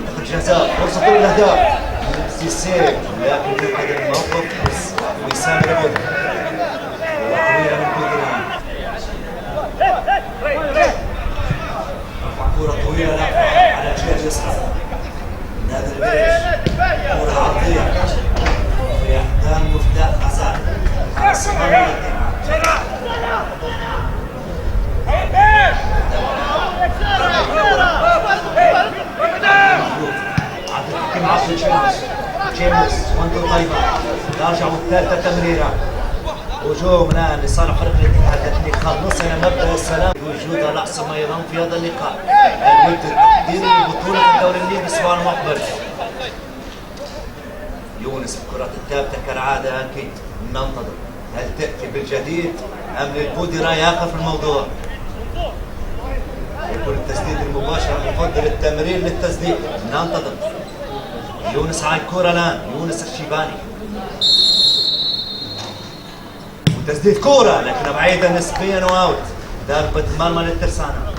منطقة الجزاء، فرصة للأهداف سيسي، لكن ينقذ الموقف وسام البودي. كرة من بودران، كرة طويلة على الجهة اليسرى نادر البيش، كرة عرضية في أحكام مفتاح غزال حارس المرمى عبد جيمس وانتو طيبة ترجع والثالثة تمريرة. هجوم الآن لصالح فريق الاتحاد لكن يخلص إلى مبدأ السلام بوجود الأحسن ميران في هذا اللقاء. الود التقدير لبطولة الدوري الليبي الأسبوع المقبل. يونس الكرة الثابتة كالعادة أكيد ننتظر هل تأتي بالجديد أم للبودرة ياخذ في الموضوع؟ يكون التسديد المباشر يفضل التمرير للتسديد. ننتظر يونس على الكرة الآن، يونس الشيباني وتسديد كرة لكن بعيدة نسبيا واوت. ضربة مرمى للترسانة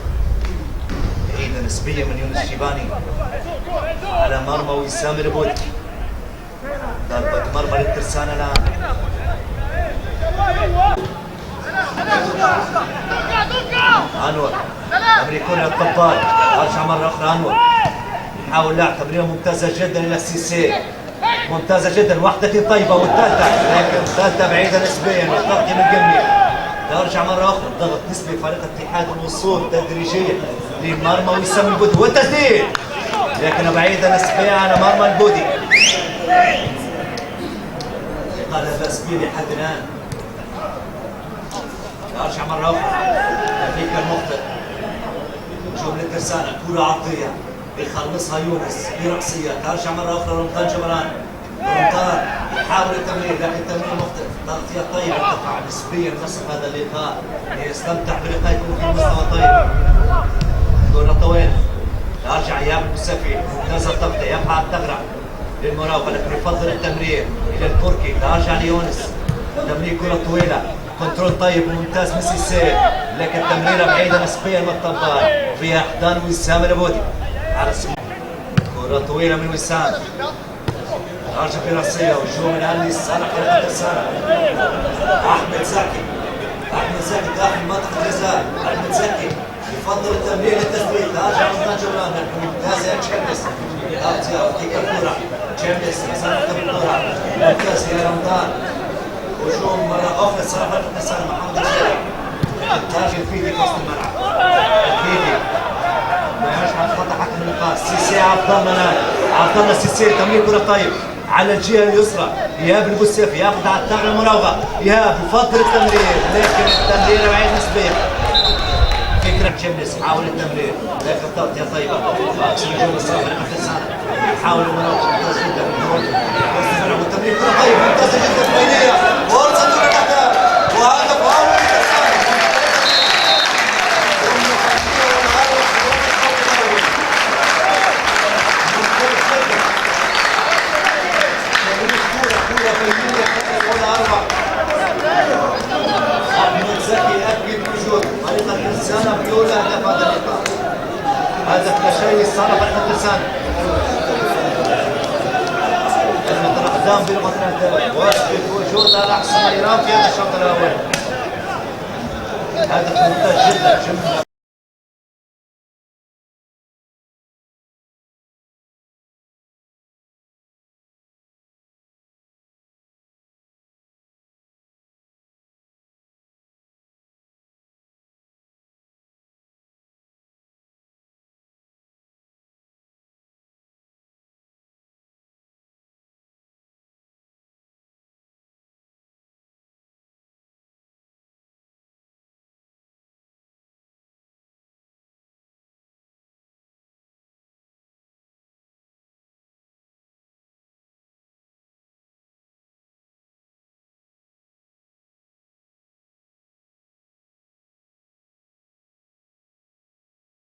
بعيدة نسبيا من يونس الشيباني على مرمى وسام البودي. ضربة مرمى للترسانة الآن. أنور أمريكون الطبال أرجع مرة أخرى. أنور يحاول لعب تمريرة ممتازة جدا إلى السيسي، ممتازة جدا، واحدة طيبة والثالثة لكن الثالثة بعيدة نسبيا والتغطية من قمي. ترجع مرة أخرى ضغط نسبي فريق الاتحاد الوصول تدريجيا لمرمى وسام البودي والتسديد لكن بعيدة نسبيا على مرمى البودي. قال باس به لحد الآن. ترجع مرة أخرى تمرير المخطئ. هجوم للترسانة، كرة عرضية يخلصها يونس برأسية. ترجع مرة أخرى رمضان جبران. رمضان يحاول التمرير لكن التمرير مخطئ. تغطية طيبة ارتفع نسبيا نصف هذا اللقاء ليستمتع بلقاء يكون في مستوى طيب. كرة طويلة ترجع اياب المسافي، ممتازة التغطية، يقع الثغرة للمراوغة لكن يفضل التمرير إلى البركي. ترجع ليونس تمرير كرة طويلة، كنترول طيب وممتاز من سيسي لكن تمريرة بعيدة نسبيا من الطبال في أحضان وسام البودي. كرة طويلة من وسام ترجع براسية. هجوم الآن لصالح فريق الترسانة. أحمد زكي، أحمد زكي داخل منطقة الجزاء. أحمد زكي يفضل التمرير للتسديد. ترجع رمضان جبران لكن ممتازة يا تشامبس. تغطية الكرة تشامبس يسرق بالكرة ممتاز يا رمضان. هجوم مرة أخرى صالح فريق الترسانة. محمد الشيخ ترجع الفيدي في وسط الملعب. الفيدي ما يشعر خطأ حكم اللقاء. سيسي عبد الله، عبد الله السيسي تمرير كرة طيب على الجهة اليسرى. إيهاب البوسيفي ياخذ على الثغرة المراوغة. إيهاب يفضل التمرير لكن التمرير بعيد نسبيا. فكرة جيمس حاول التمرير لكن تغطية طيبة. هجوم الصراحة للترسانة يحاول المراوغة ممتاز جدا. والتمرير كرة طيب ممتازة جدا بينية فرصة للأهداف وهدف أول للترسانة. أحمد زكي أكد وجود فريق الترسانة بأولى أهداف هذا اللقاء. هدف لا شيء لصالح فريق الترسانة. كلمة الأقدام بلغة الأهداف واثبت وجود الأحسن إيران في هذا الشوط الأول. هدف ممتاز جدا.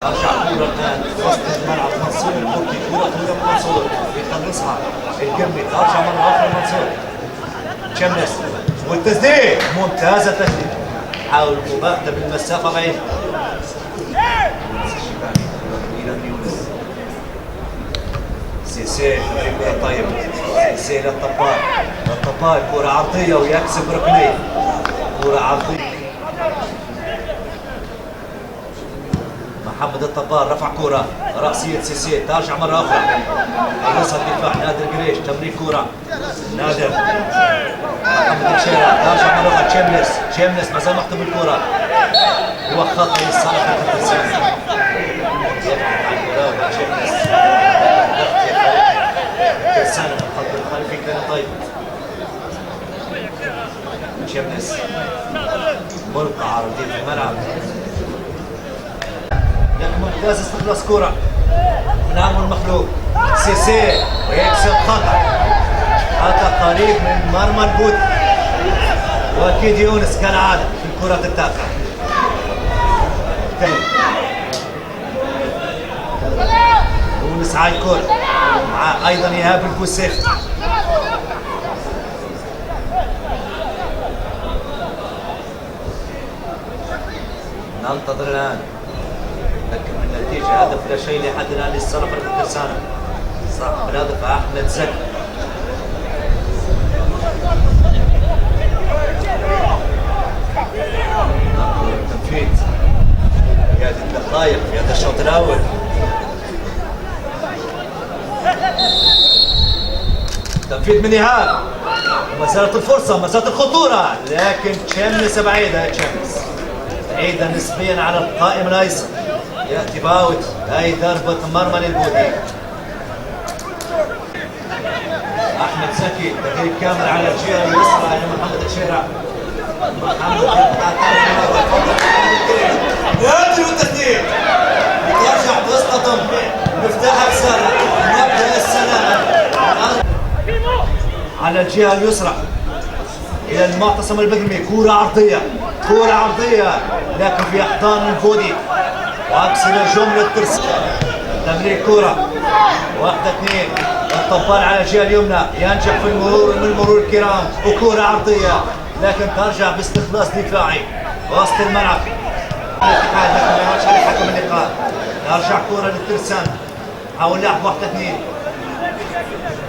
ارجع كورة الان وسط الملعب. منصور البركي، كورة طويلة من منصور يخلصها القمي. ارجع مرة أخرى منصور تشامبس والتسديد ممتازة. تسديد حاول مباغتة بالمسافة بعيدة. سيسي كرة طيب، سيسي للطبال، الطبال كرة عرضية ويكسب ركنية، كرة عرضية. محمد الطبال رفع كرة رأسية سيسي، ترجع مرة أخرى، خلصها الدفاع نادر قريش، تمرير كرة نادر محمد الشيرة، ترجع مرة أخرى تشيملس ما زال مخطوب الكرة، هو خطأ لصالح الترسانة. الترسانة من الخط الخلفي كان طيب. تشيملس ملقى عرضية في الملعب. لكن ممتاز استخلاص كرة من عمرو المخلوق، سيسي ويكسب خطأ قريب من مرمى البوت، واكيد يونس كالعادة في الكرة التافهة. يونس على الكرة مع ايضا ايهاب الكوسيف. ننتظر الان، لكن النتيجة هدف لا شيء لحد الان للصرف الترسانة، صاحب الهدف احمد زكي. التنفيذ قاعد الدقائق في هذا الشوط الاول. تنفيذ من ايهاب، وما زالت الفرصة، ما زالت الخطورة، لكن تشيملس بعيدة، تشيملس بعيدة نسبيا على القائم الايسر. ياتي باوت، هاي ضربة مرمى للبودي. احمد زكي تدريب كامل على الجهة اليسرى على محمد الشيرة. محمد نادر والتسديد، ترجع تصطدم مفتاح رسالة مبدأ السلامة على الجهة اليسرى إلى المعتصم البدرمي. كرة عرضية، كرة عرضية لكن في أحضان البودي، وعكس الهجوم للترس. تمرير كرة 1-2، الطبال على الجهة اليمنى ينجح في المرور من مرور الكرام، وكرة عرضية لكن ترجع باستخلاص دفاعي وسط الملعب. الاتحاد لكن ما يعودش على حكم اللقاء. ترجع كرة للترسان، حاول لعب 1-2،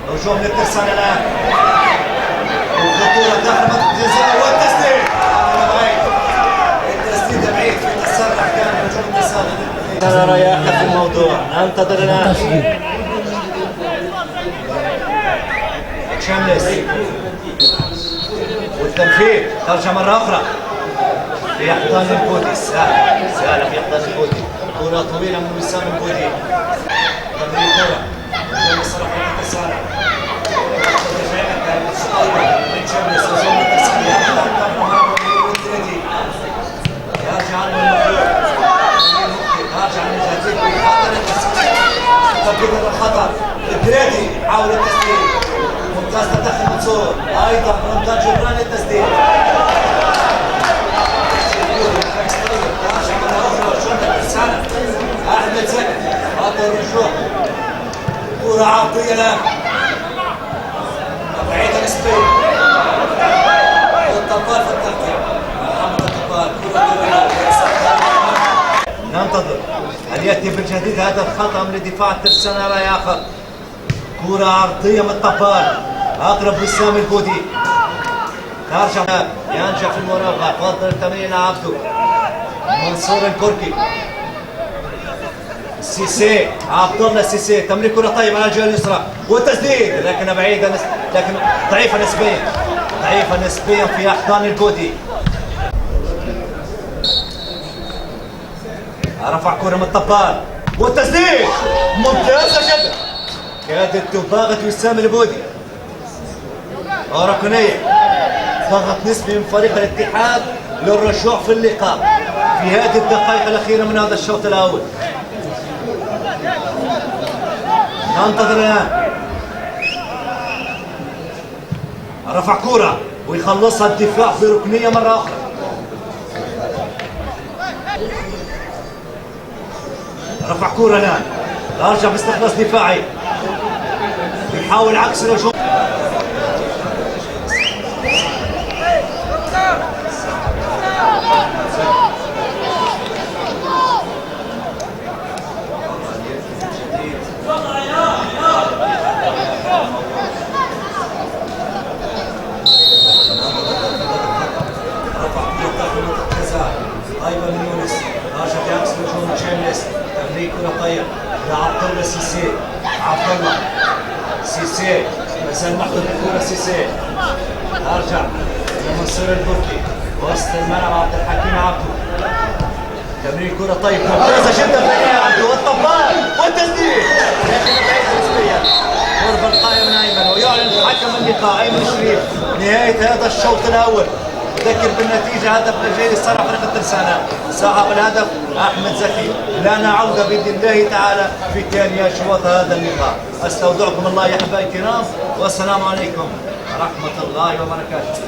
هجوم للترسان الآن، وخطورة داخل منطقة الجزاء والتسديد. التسديد بعيد في التسرع كان هجوم الترسان. ترى رياحة في الموضوع، ننتظر الآن. تشيملس والتنفيذ، ترجع مرة أخرى في أحضان البودي، سهلة في أحضان البودي، كرة طويلة من وسام البودي. تمرير كرة من صرف التسارع، تشيملس هجوم التسارع، يرجع عنه المخلوق، يرجع من جديد خطر التسديد، تبديد الخطر. الجريدي حاول التسديد، ممتاز تدخل منصور، ايضا رمضان جبران للتسديد. احمد زكي خط الرجوع، كرة عرضية الان بعيدة نسبيا، الطبال في التغطية، محمد الطبال كرة ننتظر هل ياتي بالجديد هذا الخطأ من دفاع الترسانة لا ياخذ. كرة عرضية من الطبال، اقرب وسام البودي، ترجع ينجح في المراوغة، فضل التمرير عبده منصور الكركي. سيسي عبد الله سيسي، تمرير كرة طيب على الجهة اليسرى والتسديد، لكن بعيدة لكن ضعيفة نسبيا، ضعيفة نسبيا في احضان البودي. رفع كرة من الطبال والتسديد ممتازة جدا، كادت تباغت وسام البودي، ركنية، ضغط نسبي من فريق الاتحاد للرجوع في اللقاء في هذه الدقائق الأخيرة من هذا الشوط الأول. ننتظر الآن، رفع كرة ويخلصها الدفاع في ركنية مرة أخرى. رفع كرة الآن، أرجع باستخلاص دفاعي، يحاول عكس الهجوم. سيسي مثل محطوط الكوره سيسي ارجع لمنصور البركي وسط الملعب عبد الحكيم عبده تمرير كرة طيب ممتازة جدا يا عبده والطبال والتسديد لكن بعيد نسبيا قرب القائم ايمن ويعلن حكم اللقاء ايمن شريف نهاية هذا الشوط الاول ذكر بالنتيجة هدف لجيل صالح فريق الترسانة صاحب الهدف احمد زكي لنا عودة باذن الله تعالى في ثاني اشواط هذا اللقاء استودعكم الله يا احبائي الكرام والسلام عليكم ورحمة الله وبركاته.